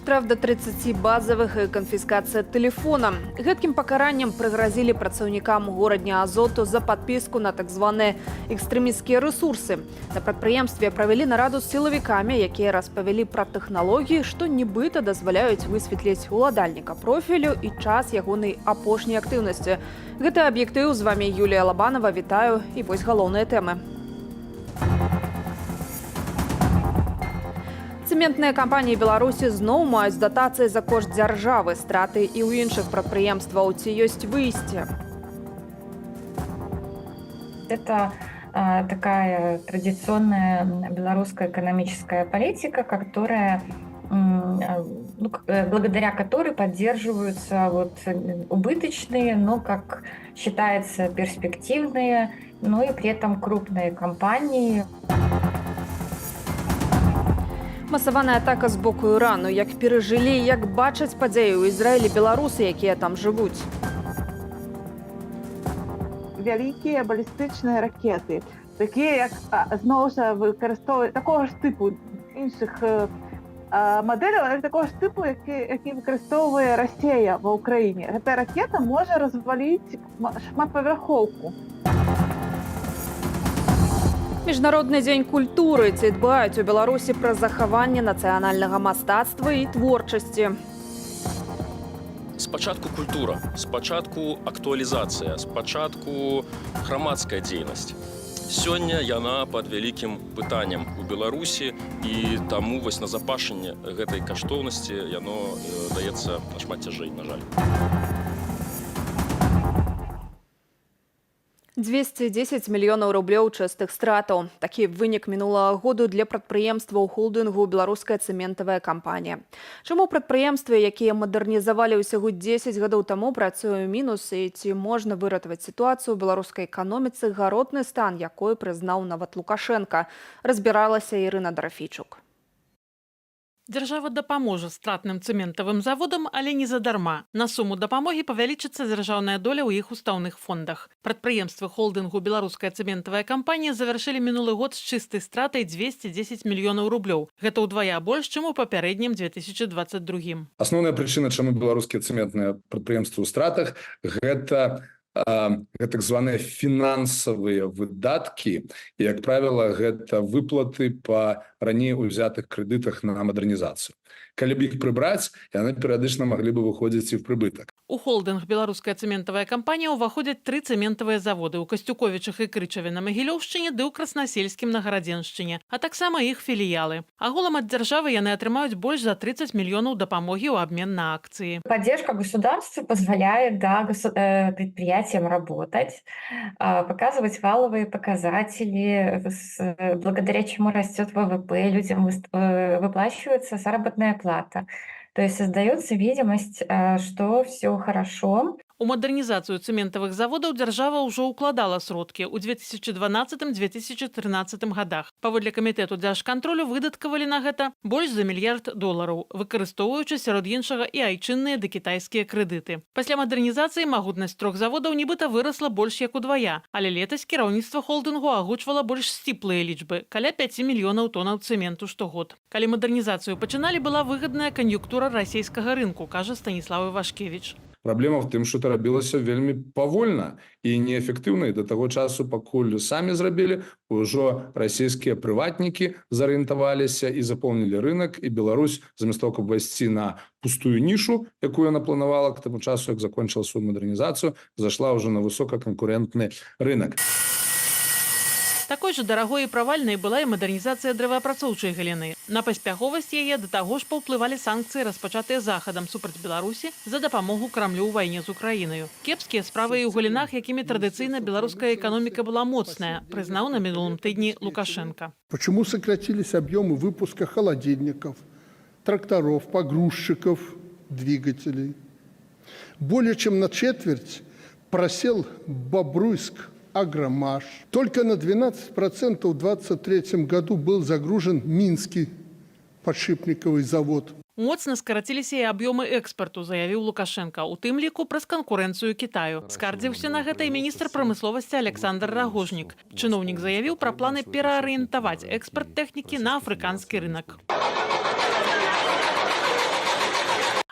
Штраф до 30 базовых и конфискация телефона. Гэтким покаранием пригрозили працаўнікам горадня Азоту за подписку на так званыя экстремистские ресурсы. На прадпрыемстве правялі нараду з сілавікамі, якія распавялі пра тэхналогіі, што нібыта дазваляюць высветліць уладальніка профілю і час ягонай апошняй актыўнасці. Гэта аб'ектыў, з вами Юлія Лабанова, вітаю, і вось галоўныя тэмы. Цэментныя кампаніі Беларусі зноў маюць датацыі за кошт дзяржавы, страты і ў іншых прадпрыемстваў. Ці ёсць выйсце? Это такая традиционная белорусская экономическая политика, которая, благодаря которой поддерживаются убыточные, но, как считается, перспективные, но и при этом крупные компании. Масаваная атака з боку Ірану. Як перажылі, як бачаць падзеі ў Ізраілі беларусы, якія там жывуць? Вялікія балістычныя ракеты, такія, як зноў жа выкарыстоўваюць такога ж типу іншых моделей, але такого ж типу, які выкарыстоўвае Расія ва Ўкраіне. Гэта ракета можа разваліць шматпавярхоўку. Міжнародны дзень культуры. Ці дбаюць у Беларусі пра захаванне нацыянальнага мастацтва і творчасці? Спачатку культура, спачатку актуалізацыя, спачатку грамадская дзейнасць. Сёння яна пад вялікім пытаннем у Беларусі, і таму вось назапашанне гэтай каштоўнасці яно даецца нашмат цяжэй, на жаль. 210 мільёнаў рублёў чыстых стратаў. Такі вынік мінулага году для прадпрыемства ў холдынгу беларуская цэментавая кампанія. Чаму прадпрыемствы, якія мадэрнізавалі ўсяго 10 гадоў таму, працуе ў мінус, і ці можна выратаваць сітуацыю ў беларускай эканоміцы гаротны стан, якой прызнаў нават Лукашенка, разбіралася Ірына Драфійчук. Дзяржава дапаможа стратным цэментавым заводам, але не задарма. На суму дапамогі павялічыцца дзяржаўная доля ў іх устаўных фондах. Прадпрыемствы холдынгу «Беларуская цэментавая кампанія» завяршылі мінулы год з чыстай стратай 210 мільёнаў рублёў. Гэта ўдвая больш, чым у папярэднім 2022. Асноўная прычына, чаму беларускія цэментныя прадпрыемствы ў стратах, гэта так званыя фінансавыя выдаткі, і, як правіла, гэта выплаты па раней узятых крэдытах на мадэрнізацыю. Калі б іх прыбраць, яны перыядычна маглі бы выходзіць і ў прыбытак. У холдынг «Беларуская цэментавая кампанія» ўваходзяць 3 цэментавыя заводы ў Касцюковічах і Крычаве на Магілёўшчыне ды ў Краснасельскім на Гарадзеншчыне, а таксама іх філіялы. Агулам ад дзяржавы яны атрымаюць больш за 30 мільёнаў дапамогі ў абмен на акцыі. Поддержка государства позволяет предприятиям работать, показывать валовые показатели, благодаря чему растет ВВП, людям выплачивается заработная плата. То есть создается видимость, что все хорошо. У мадэрнізацыю цэментавых заводаў дзяржава ўжо ўкладала сродкі ў 2012-2013 годах. Паводле камітэту дзяржкантролю выдаткавалі на гэта больш за $1 мільярд, выкарыстоўваючы сярод іншага і айчынныя ды кітайскія крэдыты. Пасля мадэрнізацыі магутнасць 3 заводаў нібыта вырасла больш як удвая, але летась кіраўніцтва холдынгу агучвала больш сціплыя лічбы – каля 5 мільёнаў тонаў цэменту штогод. Калі мадэрнізацыю пачыналі, была выгадная кан'юнктура расійскага рынку, кажа Станіслав Івашкевіч. Праблема в тым, што это рабілася вельмі павольна і неэфектыўна. Да таго часу, пакуль самі зрабілі, ужо расійскія прыватнікі зарыентаваліся і запоўнілі рынок, і Беларусь, замест того, каб вайсці на пустую нішу, якую яна планавала к таму часу, як закончыла сваю мадэрнізацыю, зайшла ўжо на высокаканкурентны рынок. Такой жа дарагой і правальнай была і мадэрнізацыя дрэваапрацоўчай галіны. На паспяховасць яе да таго ж паўплывалі санкцыі, распачатыя захадам супраць Беларусі за дапамогу Крамлю ў вайне з Украінаю. Кепскія справы і ў галінах, якімі традыцыйна беларуская эканоміка была моцная, прызнаў на мінулым тыдні Лукашенко. Почему сократились объемы выпуска холодильников, тракторов, погрузчиков, двигателей? Более чем на четверть просел Бобруйск, Агромаш. Только на 12% в 2023 году был загружен Минский подшипниковый завод. Моцна скараціліся і аб'ёмы экспарту, заявіў Лукашенко, у тым ліку праз канкурэнцыю Кітаю. Скардзіўся на гэта і міністр прамысловасці Александр Рагожнік. Чыноўнік заявіў пра планы пераарыентаваць экспарт тэхнікі на афрыканскі рынак.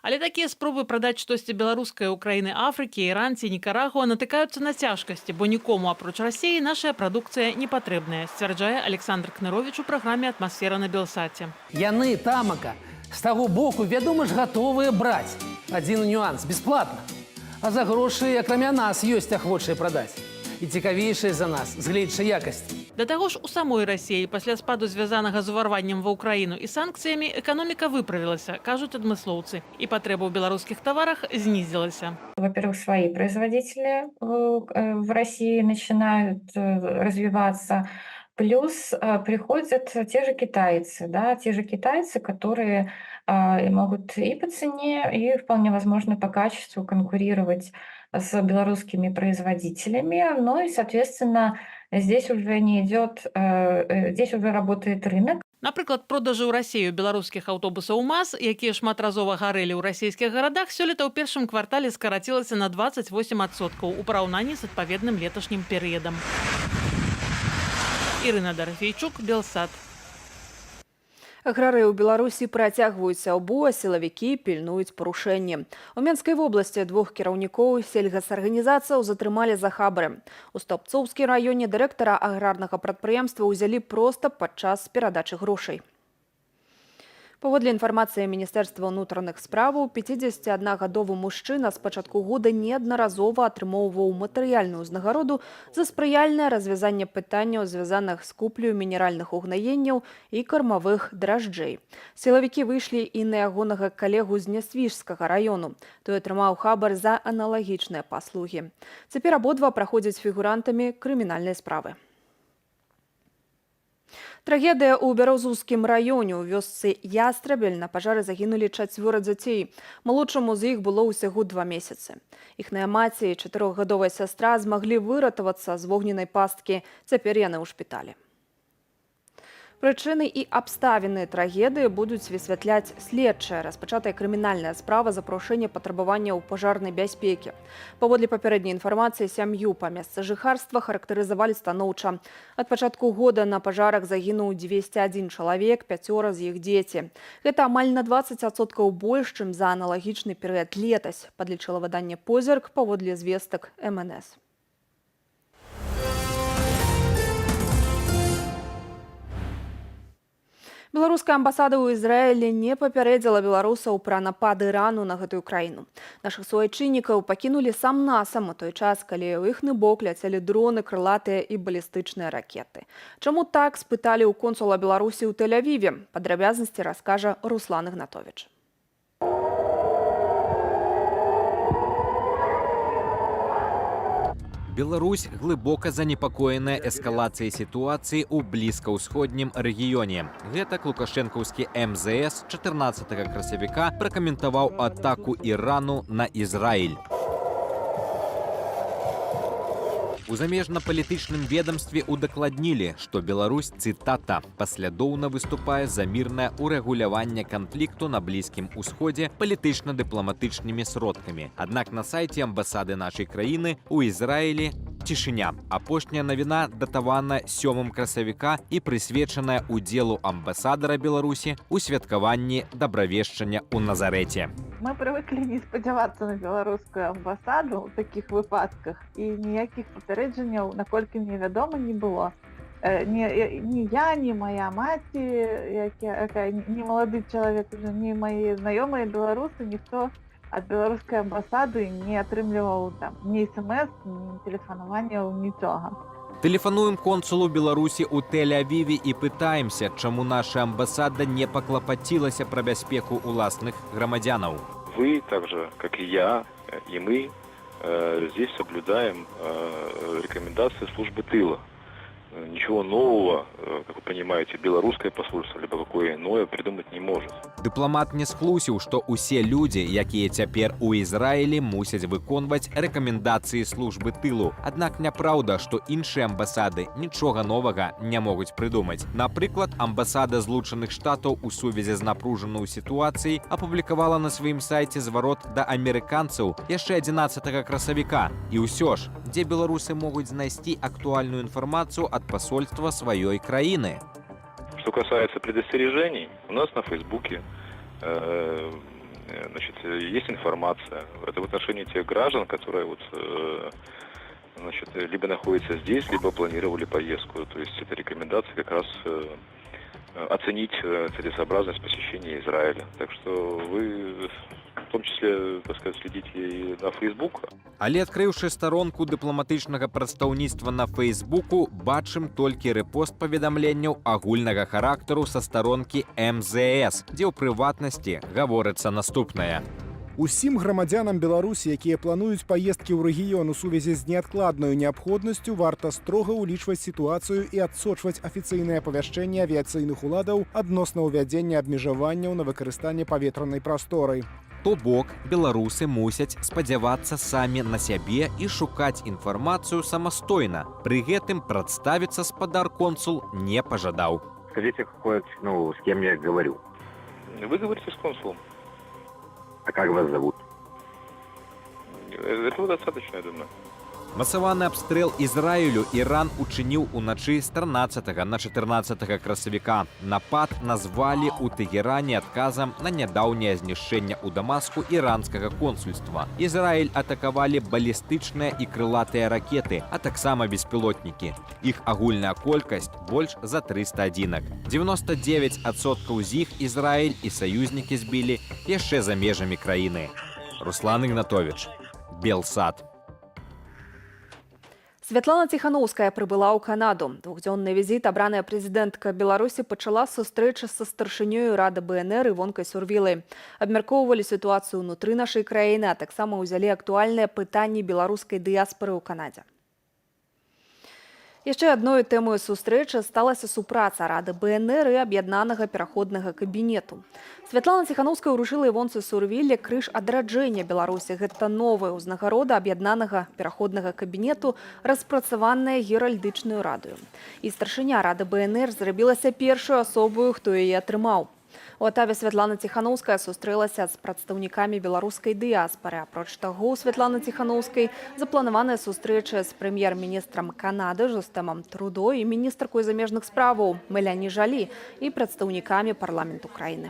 Але такія спробы прадаць штосьці беларускае ў краіны Афрыкі, Іран ці Нікарагуа натыкаюцца на цяжкасці, бо нікому апроч Расіі нашая прадукцыя не патрэбная, сцвярджае Александр Кныровіч у праграме «Атмасфера» на Белсаце. Яны, тамака, з таго боку, вядома ж, гатовыя браць. Адзін нюанс – бесплатна. А за грошы, акрамя нас, ёсць ахвочыя прадаць. І цікавейшыя за нас, з гледзячай якасці. Да таго ж у самой Расіі пасля спаду звязанага з уварваннем ва Ўкраіну і санкцыямі эканоміка выправілася, кажуць адмыслоўцы, і патрэба ў беларускіх таварах знізілася. Во-первых, свои производители в России начинают развиваться, плюс приходят те же китайцы, да, которые могут и по цене, и вполне возможно по качеству конкурировать с белорусскими производителями, ну и, соответственно, здесь уже не идет, здесь уже работает рынок. Напрыклад, продажы ў Расію беларускіх аўтобусаў МАЗ, якія шматразова гарэлі ў расійскіх гарадах, сёлета ў першым квартале скарацілася на 28% у параўнанні з адпаведным леташнім перыядам. Ірына Дарафейчук, Белсат. Аграрыі ў Беларусі працягваюць сяўбу, а сілавікі пільнуюць парушэнні. У Менскай вобласці 2 кіраўнікоў сельгасарганізацыяў затрымалі за хабары. У Стаўбцоўскім раёне дырэктара аграрнага прадпрыемства ўзялі проста падчас перадачы грошай. Паводле інфармацыі Міністэрства ўнутраных справаў, 51-гадовы мужчына з пачатку года неаднаразова атрымоўваў матэрыяльную ўзнагароду за спрыяльнае развязанне пытанняў, звязаных з купляю мінеральных угнаенняў і кармавых дражджэй. Сілавікі выйшлі і на ягонага калегу з Нясвіжскага раёну. Той атрымаў хабар за аналагічныя паслугі. Цяпер абодва праходзяць фігурантамі крымінальнай справы. Трагедыя ў Бярозаўскім раёне. У вёсцы Ястрабель на пажары загінулі 4 дзяцей. Малодшаму з іх было ўсяго 2 месяцы. Іхная маці і 4-гадовая сястра змаглі выратавацца з вогненнай пасткі. Цяпер яны ў шпіталі. Прычыны і абставіны трагедыі будуць высвятляць следчыя. Распачатая крымінальная справа за парушэнне патрабаванняў пажарнай бяспекі. Паводле папярэдняй інфармацыі, сям'ю па месцы жыхарства характарызавалі станоўча. Ад пачатку года на пажарах загінуў 201 чалавек, 5 з іх дзеці. Гэта амаль на 20% больш, чым за аналагічны перыяд летась, падлічыла выданне «Позірк» паводле звестак МНС. Беларуская амбасада ў Ізраілі не папярэдзіла беларусаў пра напад Ірану на гэтую краіну. Нашых суайчыннікаў пакінулі сам-насам у той час, калі ў іхны бок ляцелі дроны, крылатыя і балістычныя ракеты. Чаму так, спыталі ў консула Беларусі ў Тель-Авіве. Падрабязнасці раскажа Руслан Ігнатовіч. Беларусь глыбока занепакоеная эскалацыяй сітуацыі ў блізкаўсходнім рэгіёне. Гэтак лукашэнкаўскі МЗС 14 красавіка пракаментаваў атаку Ірану на Ізраіль. У замежна-палітычным ведомстве удакладнілі, што Беларусь, цытата, паслядоўна выступае за мірнае урэгуляванне канфлікту на Блізкім Усходзе палітычна-дыпламатычнымі сродкамі. Аднак на сайце амбасады нашай краіны ў Ізраілі цішыня. Апошняя навіна датавана 7 красавіка і прысвечаная удзелу амбасадара Беларусі ў святкаванні дабравешчання ў Назарэце. Мы привыкли не спадзявацца на беларускую амбасаду ў такіх выпадках, і ніякіх папярэджанняў, наколькі мне вядома, не было. Ні я, ні моя маці, ні малады чалавек, ні мае знаёмыя беларусы, ніхто ад беларускай амбасады не атрымліваў ні смс, ні тэлефанаванняў, нічога. Тэлефануем консулу Беларусі ў Тель-Авіве і пытаемся, чаму наша амбасада не паклапацілася пра бяспеку уласных грамадзянаў. Вы, так же, как и я, и мы, здесь соблюдаем рекомендации службы тыла. Ничего нового, как вы понимаете, белорусское посольство, либо какое иное придумать не может. Дыпламат не схлусіў, што ўсе людзі, якія цяпер у Ізраілі, мусяць выконваць рэкамендацыі службы тылу. Аднак няпраўда, што іншыя амбасады нічога новага не могуць прыдумаць. Напрыклад, амбасада Злучаных Штатаў у сувязі з напружанай сітуацыяй апублікавала на сваім сайце зварот да амерыканцаў яшчэ 11 красавіка. І ўсё ж, дзе беларусы могуць знайсці актуальную інфармацыю ад посольства своей краины. Что касается предостережений, у нас на Фейсбуке значит, есть информация. Это в отношении тех граждан, которые вот, значит, либо находятся здесь, либо планировали поездку. То есть это рекомендация как раз оценить целесообразность посещения Израиля. Так что вы в том числе, так сказать, следите и на Facebook. Але адкрыўшы старонку дыпламатычнага прадстаўніцтва на Фейсбуку, бачым толькі рэпост паведамленняў агульнага характару са старонкі МЗС, дзе ў прыватнасці гаворыцца наступнае. Усім грамадзянам Беларусі, якія плануюць паездкі ў рэгіён у сувязі з неадкладнаю неабходнасцю, варта строга ўлічваць сітуацыю і адсочваць афіцыйнае павяшчэнне авіяцыйных уладаў адносна ўвядзення абмежаванняў на выкарыстанне паветранай прасторы. То бок, беларусы мусяць спадзявацца самі на сябе і шукаць інфармацыю самастойна. Пры гэтым прадставіцца спадар консул не пажадаў. Скажите, с кем я говорю? Вы говорите с консулом. А как вас зовут? Этого достаточно, я думаю. Масаваны абстрэл Ізраілю Іран учыніў уначы з 13 на 14 красавіка. Напад назвалі ў Тэгеране адказам на нядаўняе знішчэнне ў Дамаску іранскага консульства. Ізраіль атакавалі балістычныя і крылатыя ракеты, а таксама беспілотнікі. Іх агульная колькасць больш за 300 адзінак. 99% з іх Ізраіль і саюзнікі збілі яшчэ за межамі краіны. Руслан Ігнатович, Белсад. Святлана Ціхановская прыбыла ў Канаду. Двухдзённы візіт абраная прэзідэнтка Беларусі пачала з сустрэчы са старшынёю Рады БНР Івонкай Сурвілай. Абмяркоўвалі сітуацыю ўнутры нашай краіны, а таксама ўзялі актуальныя пытанні беларускай дыяспары ў Канадзе. Яшчэ адной тэмою сустрэчы сталася супраца Рады БНР і аб'яднанага пераходнага кабінету. Святлана Ціхановская ўручыла Івонцы Сурвілле крыж адраджэння Беларусі. Гэта новая ўзнагарода аб'яднанага пераходнага кабінету, распрацаваная геральдычную радою. І старшыня Рады БНР зрабілася першую асобою, хто яе атрымаў. У Атаве Святлана Ціхановская сустрэлася з прадстаўнікамі беларускай дыяспары. Апроч таго, у Святланы Ціхановскай запланаваная сустрэча з прэм'ер-міністрам Канады Жустэмам Трудо і міністркой замежных справаў Меляні Жалі і прадстаўнікамі парламенту краіны.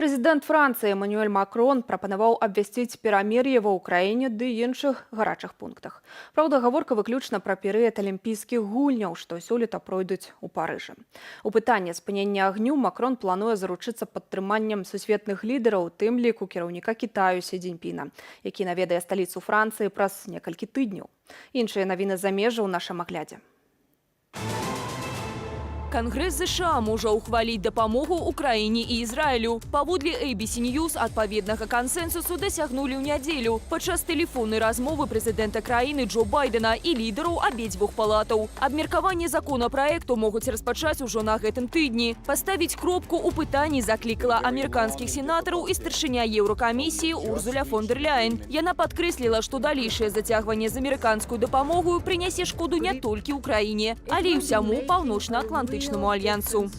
Прэзідэнт Францыі Эммануэль Макрон прапанаваў абвясціць перамір'е ва ўкраіне ды іншых гарачых пунктах. Праўда, гаворка выключна пра перыяд алімпійскіх гульняў, што сёлета пройдуць у Парыжы. У пытанні спынення агню Макрон плануе заручыцца падтрыманнем сусветных лідараў, тым ліку кіраўніка Кітаю Сі Цзіньпіна, які наведае сталіцу Францыі праз некалькі тыдняў. Іншыя навіны замежжа ў нашым аглядзе. Конгресс США можа ухваліць дапамогу Украіне і Ізраілю. Паводле ABC News адпаведнага кансэнсусу дасягнулі ў нядзелю падчас тэлефоннай размовы прэзідэнта краіны Джо Байдена і лідараў абедзвюх палатаў. Абмеркаванне законапраекту могуць распачаць ужо на гэтым тыдні. Паставіць кропку ў пытанні заклікала амерыканскіх сенатараў і старшыня Еўракамісіі Урзуля фон дер Ляйен. Яна падкрэсліла, што далейшае зацягванне з амерыканскую дапамогу прынясе шкоду не толькі ўкраіне, але і ўсяму паўночна-атлантычнаму альянсу.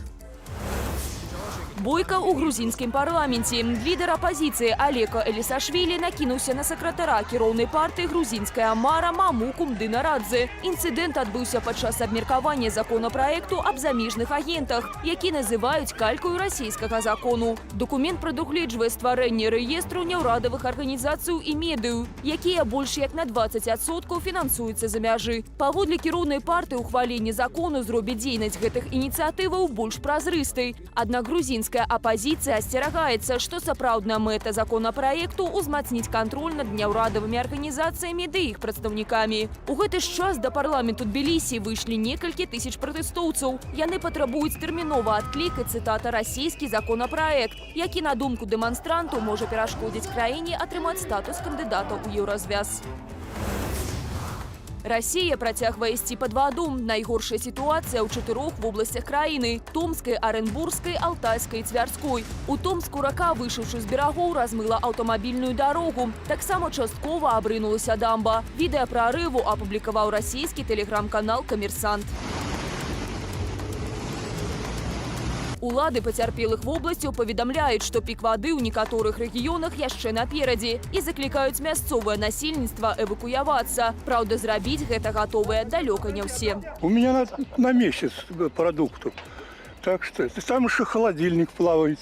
Бойка ў грузінскім парламенце. Лідар апазіцыі Алеко Элісашвілі накінуўся на сакратара кіроўнай партыі грузінская Мара Мамуку Мдынарадзе. Інцыдэнт адбыўся падчас абмеркавання законапраекту аб замежных агентах, які называюць калькаю расійскага закону. Документ прадугледжвае стварэнне рэестру няўрадавых арганізацый і медыю, якія больш як на 20% фінансуюцца за мяжы. Паводле кіроўнай партыі ухваленне закону зробіць дзейнасць гэтых ініцыятываў больш празрыстай. Аднак грузінская апозіцыя асцерагаецца, што сапраўдная мэта законапраекту ўзмацніць кантроль над няўрадавымі арганізацыямі ды іх прадстаўнікамі. У гэты ж час да парламенту Тбілісі выйшлі некалькі тысяч пратэстоўцаў. Яны патрабуюць тэрмінова адклікаць, цытата, расійскі законапраект, які, на думку дэманстрантаў, можа перашкодзіць краіне атрымаць статус кандыдата ў Еўразвяз. Россия працягвае ісці пад ваду. Найгоршая сітуацыя ў 4 вобласцях краіны – Томскай, Арэнбургскай, Алтайскай і Цвярской. У Томску рака, вышыўшы з берагоў, размыла аўтамабільную дарогу. Таксама часткова абрынулася дамба. Відэа прарыву апублікаваў расійскі тэлеграм-канал «Камерсант». Улады пацярпелых вобласцяў паведамляюць, што пік вады ў некаторых рэгіёнах яшчэ наперадзе і заклікаюць мясцовае насельніцтва эвакуявацца. Праўда, зрабіць гэта гатовыя далёка не ўсе. У меня на месяц продуктов. Так что там еще холодильник плавает.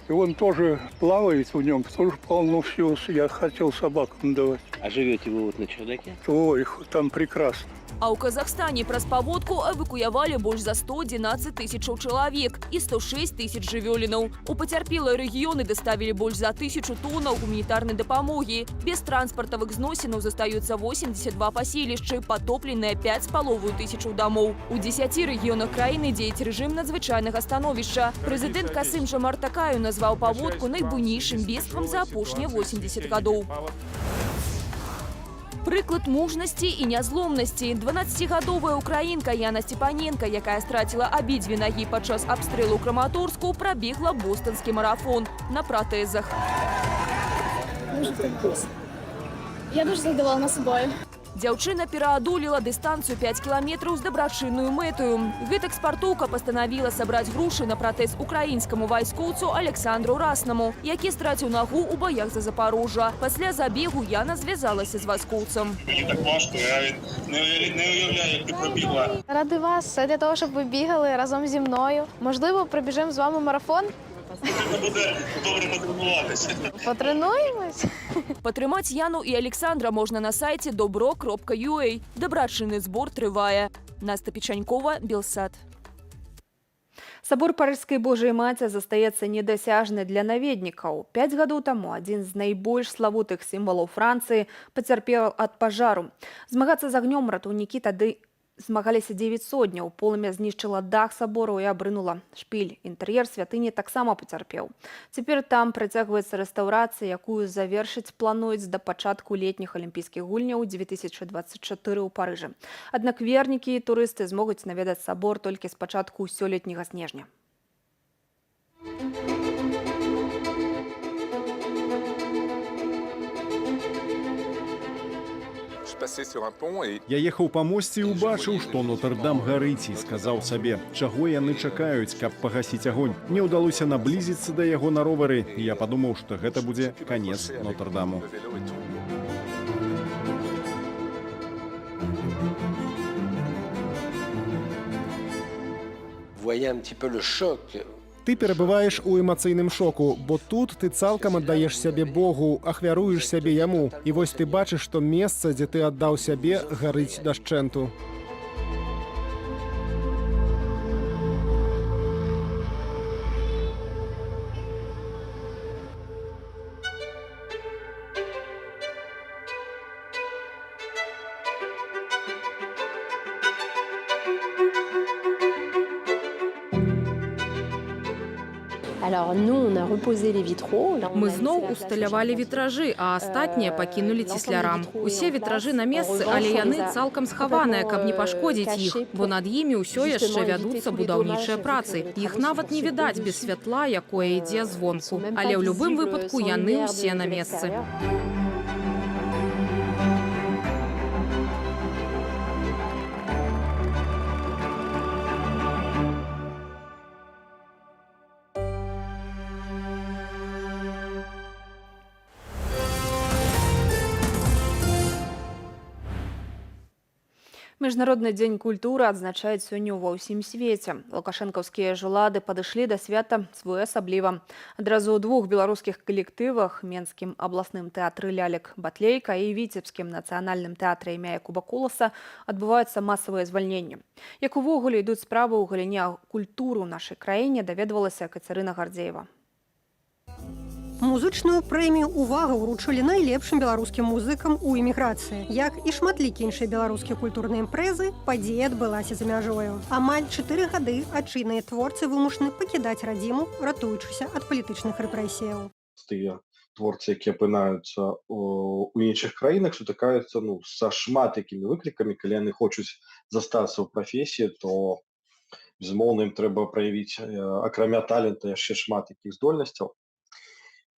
И он тоже плавает в нем, тоже полно всего. Я хотел собакам давать. А живете вы вот на чердаке? Ой, там прекрасно. А ў Казахстане праз паводку эвакуявалі больш за 111 тысячаў чалавек і 106 тысяч жывёлінаў. У пацярпелыя рэгіёны даставілі больш за 1000 тоннаў гуманітарнай дапамогі. Без транспартавых зносінаў застаюцца 82 паселішчы, патопленыя 5500 дамоў. У 10 рэгіёнах краіны дзеяць рэжым надзвычайнага становішча. Прэзідэнт Касым-Жомарт Такаев назваў паводку найбуйнейшым бедствам за апошнія 80 гадоў. Прыклад мужнасці і нязломнасці. 12гадовая украінка Яна Степаненко, якая страціла абедзве нагі падчас абстрэлу ў Краматорску, прабегла бостонскі марафон на пратэзах. Я дуже задоволена собою. Дзяўчына пераадолела дыстанцыю 5 кіламетраў з дабрачынную мэтаю. Гэтак спартоўка пастанавіла сабраць грошы на пратэз украінскаму вайскоўцу Александру Раснаму, які страціў нагу ў баях за Запорожжа. Пасля забегу Яна звязалася з вайскоўцам. Мені так важко, я не уявляю, як ти пробігла. Ради вас, для того, щоб ви бігали разом зі мною. Можливо, пробіжимо з вами марафон? Потрібно буде добре потренуватися. Потренуємось? Падтрымаць Яну і Александра можна на сайце добро.ua. Дабрачынны збор трывае. Наста Печанькова, Белсат. Сабор Парыжскай Божай Маці застаецца недасяжны для наведнікаў. 5 гадоў таму адзін з найбольш славутых сімвалаў Францыі пацярпеў ад пажару. Змагацца з агнём ратаўнікі тады змагаліся 9 сотняў. Полымя знішчыла дах сабору і абрынула шпіль. Інтэр'ер святыні таксама пацярпеў. Цяпер там працягваецца рэстаўрацыя, якую завершыць плануюць да пачатку летніх алімпійскіх гульняў 2024 ў Парыжы. Аднак вернікі і турысты змогуць наведаць сабор толькі з пачатку сёлетняга снежня. Я ехаў па мосце і ўбачыў, што Нотр-Дам гарыць, і сказаў сабе, чаго яны чакаюць, каб пагасіць агонь. Мне ўдалося наблізіцца да яго на ровары, і я падумаў, што гэта будзе канец Нотр-Даму. Ты перабываеш у эмацыйным шоку, бо тут ты цалкам аддаеш сябе Богу, ахвяруеш сябе яму. І вось ты бачыш, што месца, дзе ты аддаў сябе, гарыць дашчэнту. Мы зноў усталявалі вітражы, а астатнія пакінулі цеслярам. Усе вітражы на месцы, але яны цалкам схаваныя, каб не пашкодзіць іх, бо над імі ўсё яшчэ вядуцца будаўнічыя працы. Іх нават не відаць без святла, якое ідзе звонку. Але ў любым выпадку яны ўсе на месцы. Міжнародны дзень культуры адзначаюць сёння ва ўсім свеце. Лукашэнкаўскія жулады падышлі да свята своеасабліва. Адразу ў 2 беларускіх калектывах, Менскім абласным тэатры лялек «Батлейка» і Віцебскім нацыянальным тэатры імя Якуба Коласа адбываюцца масавыя звальненні. Як увогуле ідуць справы ў галіне культуры ў нашай краіне, даведвалася Кацярына Гардзеева. Музычную прэмію «Увага» ўручылі найлепшым беларускім музыкам у эміграцыі. Як і шматлікія іншыя беларускія культурныя імпрэзы, падзея адбылася за мяжою. Амаль 4 гады адчынныя творцы вымушаны пакідаць радзіму, ратуючыся ад палітычных рэпрэсіяў. Тыя творцы, якія апынаюцца у іншых краінах, сутыкаюцца са шмат якімі выклікамі, калі яны хочуць застацца ў прафесіі, то безумоўна ім трэба праявіць акрамя талента яшчэ шмат якіх здольнасцяў.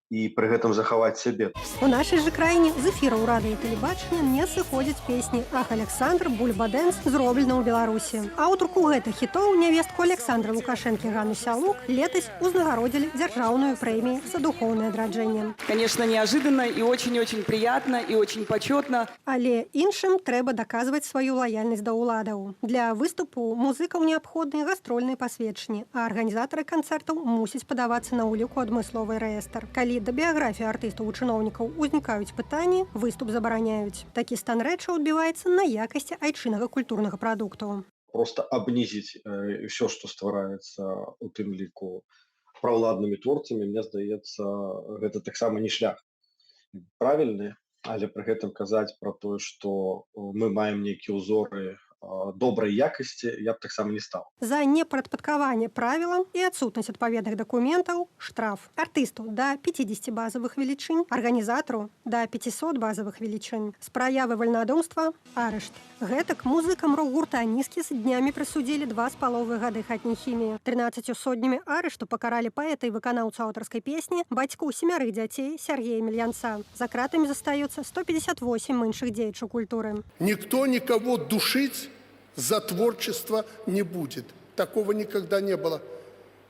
і пры гэтым захаваць сябе. У нашай жа краіне з эфіраў рады і тэлебачання не сыходзяць песні «Ах, Александр», «Бульба-дэнс», зроблена ў Беларусі. Аўтарку гэтых хітоў, нявестку Александра Лукашэнкі Ганну Сялук, летась узнагародзілі дзяржаўную прэмію за духоўнае адраджэнне. Конечно, неожиданно и очень-очень приятно, и очень почетно. Але іншым трэба даказваць сваю лаяльнасць да ўладаў. Для выступу музыкаў неабходныя гастрольныя пасведчанні, а арганізатары канцэртаў мусяць падавацца на ўліку адмысловы рэестр. Калі да біяграфіі артыстаў у чыноўнікаў узнікаюць пытанні, выступ забараняюць. Такі стан рэчаў адбіваецца на якасці айчыннага культурнага прадукту. Просто абнізіць ўсё, што ствараецца у тым ліку праўладнымі творцамі, мне здаецца, гэта таксама не шлях правільны, але пры гэтым казаць пра тое, што мы маем нейкія ўзоры добрай якасці, я б таксама не стаў. За непрадпадкаванне правілам і адсутнасць адпаведных дакументаў штраф. Артысту да 50 базавых велічынь, арганізатару да 500 базавых велічынь. З праявы вальнадумства арышт. Гэтак музыкам рок-гурта «Анискис» днямі прысудзілі 2,5 гады хатняй хіміі. 13 сотнямі арышту пакаралі паэта і выканаўцу аўтарскай песні, бацьку 7 дзяцей Сергея Мельянца. За кратамі застаюцца 158 іншых дзеячаў культуры. Никто никого душить за творчество не будет. Такого никогда не было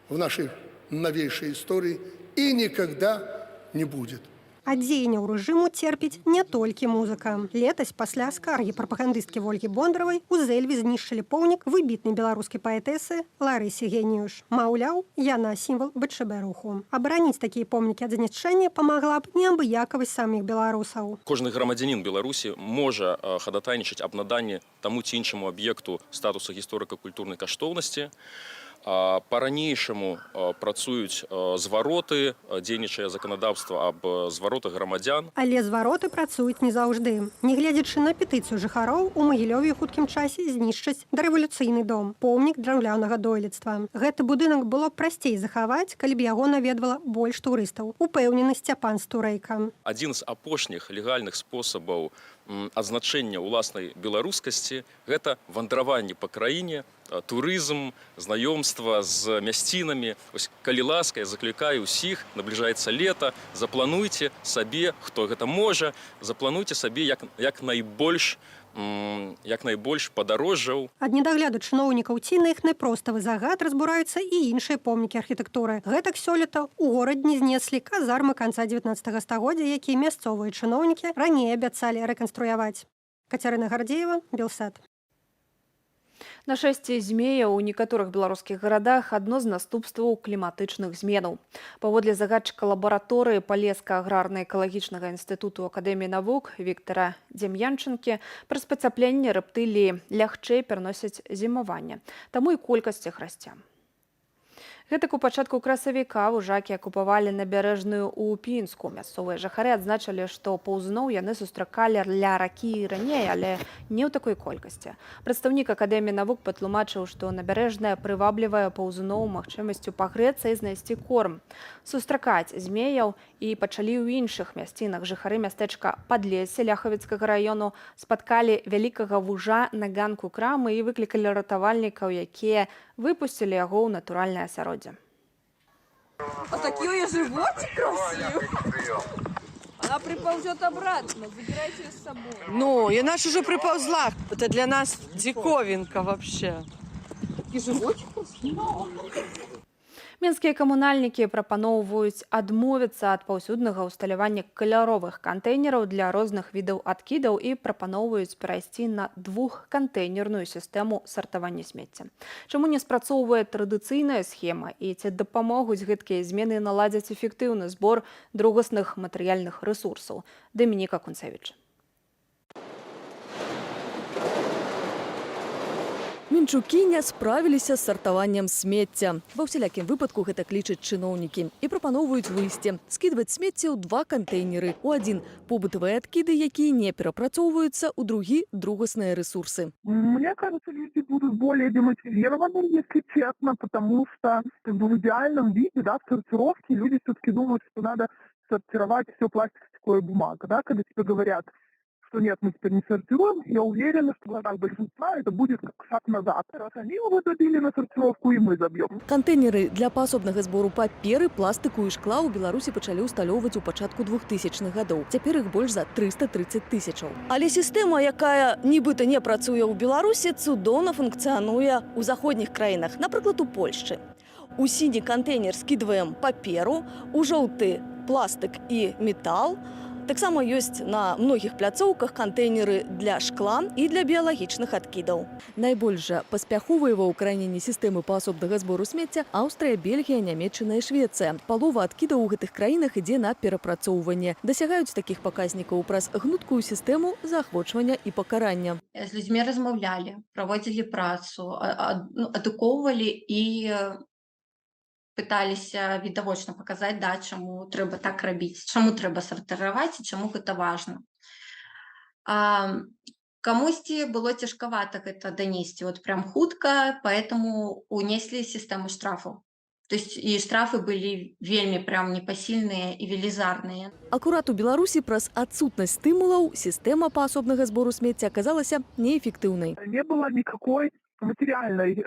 в нашей новейшей истории и никогда не будет. Ад дзеянняў рэжыму церпіць не толькі музыка. Летась пасля скаргі прапагандысткі Вольгі Бондаравай у Зэльве знішчылі помнік выбітнай беларускай паэтэсы Ларысе Геніюш. Маўляў, яна сімвал БЧБ руху. Абараніць такія помнікі ад знішчэння памагла б неабыякавасць саміх беларусаў. Кожны грамадзянін Беларусі можа хадатайнічаць аб наданні таму ці іншаму аб'екту статуса гісторыка-культурнай каштоўнасці. Па-ранейшаму працуюць звароты, дзейнічае заканадаўства аб зваротах грамадзян. Але звароты працуюць не заўжды. Нягледзячы на петыцыю жыхароў, у Магілёве ў хуткім часе знішчаць дарэвалюцыйны дом, помнік драўлянага дойлідства. Гэты будынак было прасцей захаваць, калі б яго наведвала больш турыстаў, упэўнены Сцяпан Стурэйка. Адзін з апошніх легальных спосабаў адзначэння ўласнай беларускасці – гэта вандраванне па краіне, турызм, знаёмства з мясцінамі. Ось, калі ласка, я заклікаю ўсіх, набліжаецца лета, заплануйце сабе, хто гэта можа, заплануйце сабе як найбольш падарожжаў. Ад недагляду чыноўнікаў ці на іх найпроставы загад разбураюцца і іншыя помнікі архітэктуры. Гэтак сёлета ў горадні знеслі казармы канца 19 стагоддзя, якія мясцовыя чыноўнікі раней абяцалі рэканструяваць. Кацярына Гардзеева, Белсат. Нашэсце змеяў у некаторых беларускіх гарадах адно з наступстваў кліматычных зменаў. Паводле загадчыка лабараторыі Палеска-аграрна-экалагічнага інстытуту Акадэміі навук Віктара Дзем'янчынкі, праз пацяпленне рэптыліі лягчэй пераносяць зімаванне, таму і колькасць іх расце. Гэтак у пачатку красавіка вужакі акупавалі набярэжную ў Пінску. Мясцовыя жыхары адзначылі, што паўзуноў яны сустракалі ля ракі і раней, але не ў такой колькасці. Прадстаўнік Акадэміі навук патлумачыў, што набярэжная прываблівае паўзуноў магчымасцю пагрэцца і знайсці корм. Сустракаць змеяў і пачалі ў іншых мясцінах. Жыхары мястэчка Падлессе Ляхавіцкага раёну спаткалі вялікага вужа на ганку крамы і выклікалі ратавальнікаў, якія выпусцілі яго ў натуральнае асяроддзе. Вот такой животик красивый. Она приползет обратно, забирайте ее с собой. Ну, и наша уже приползла. Это для нас диковинка вообще. И животик красивый. Мінскія камунальнікі прапаноўваюць адмовіцца ад паўсюднага ўсталявання каляровых кантэйнераў для розных відаў адкідаў і прапаноўваюць перайсці на двухкантэйнерную сістэму сартавання смецця. Чаму не спрацоўвае традыцыйная схема і ці дапамогуць гэткія змены наладзіць эфектыўны збор другасных матэрыяльных рэсурсаў? Дамініка Кунцевіч. Мінчукі не справіліся з сартаваннем смецця. Ва ўсялякім выпадку гэта клічаць чыноўнікі і прапаноўваюць выйсце, скідваць смецце ў два кантэйнеры. У адзін побытавыя адкіды, якія не перапрацоўваюцца, у другі другасныя ресурсы. Мне кажется, люди будут более демотивированы, если честно, потому что в идеальном виде, в сортировке люди все-таки думают, что надо сортировать все пластиковая бумага. Когда тебе говорят, что нет, мы теперь не сортируем, я уверена, что в глазах большинства это будет как шаг назад. Раз они его забили на сортировку, и мы забьем. Кантэйнеры для паасобнага збору паперы, пластыку і шкла ў Беларусі пачалі ўсталёўваць у пачатку 2000-х гадоў. Цяпер іх больш за 330 тысячаў. Але сістэма, якая нібыта не працуе ў Беларусі, цудоўна функцыянуе ў заходніх краінах, напрыклад, у Польшчы. У сіні кантэйнер скідваем паперу, у жоўты пластык і метал. Таксама ёсць на многіх пляцоўках кантэйнеры для шкла і для біялагічных адкідаў. Найбольш жа паспяховыя ва ўкраіненні сістэмы паасобнага збору смецця Аўстрыя, Бельгія, Нямецчына і Швецыя. Палова адкідаў у гэтых краінах ідзе на перапрацоўванне. Дасягаюць такіх паказнікаў праз гнуткую сістэму заахвочвання і пакарання. З людзьмі размаўлялі, праводзілі працу, адукоўвалі і пыталіся відавочна паказаць, чаму трэба так рабіць, чаму трэба сартыраваць і чаму гэта важна. Камусьці было цяжкавата гэта данесці, прям хутка, поэтому унеслі сістэму штрафаў. То есть і штрафы былі вельмі прям непасільныя і велізарныя. Акурат у Беларусі праз адсутнасць стымулаў сістэма паасобнага збору смецця аказалася неэффектыўнай. Не было никакой материальной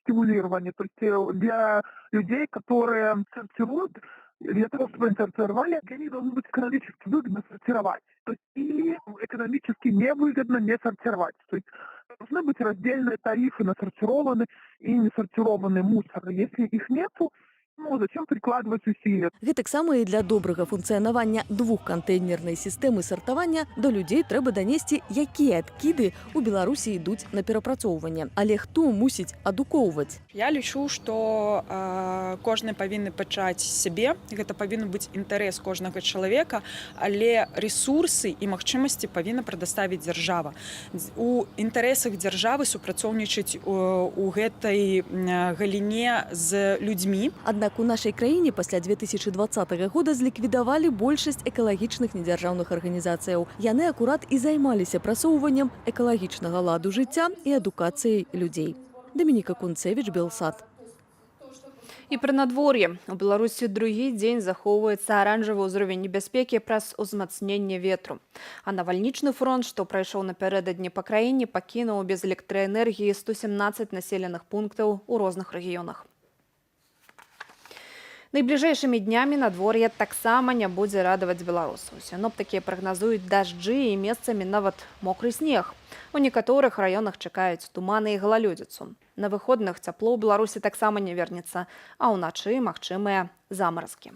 стимулирования. То есть для людей, которые сортируют, для того, чтобы они сортировали, для них должно быть экономически выгодно сортировать. То есть и экономически невыгодно не сортировать. То есть должны быть раздельные тарифы на сортированный и несортированный мусор. Если их нету, зачем прикладывать усилия? Гэтаксама і для добрага функцыянавання двухкантэйнернай сістэмы сартавання да людзей трэба данесці, якія адкіды ў Беларусі ідуць на перапрацоўванне. Але хто мусіць адукоўваць? Я лічу, што кожны павінны пачаць сябе. Гэта павінен быць інтарэс кожнага чалавека, але рэсурсы і магчымасці павінна прадаставіць дзяржава. У інтарэсах дзяржавы супрацоўнічаць у гэтай галіне з людзьмі. Аднак у нашай краіне пасля 2020 года зліквідавалі большасць экалагічных недзяржаўных арганізацыяў. Яны акурат і займаліся прасоўваннем экалагічнага ладу жыцця і адукацыяй людзей. Дамініка Кунцевіч, Белсат. І пры надвор'і. У Беларусі другі дзень захоўваецца аранжавы ўзровень небяспекі праз узмацненне ветру. А навальнічны фронт, што прайшоў напярэдадні па краіне, пакінуў без электраэнергіі 117 населеных пунктаў у розных рэгіёнах. Найбліжэйшымі днямі надвор'е таксама не будзе радаваць беларусаў. Сіноптыкі прагназуюць дажджы і месцамі нават мокры снег. У некаторых раёнах чакаюць туманы і галалёдзіцу. На выходных цяпло ў Беларусі таксама не вернецца, а ўначы магчымыя замаразкі.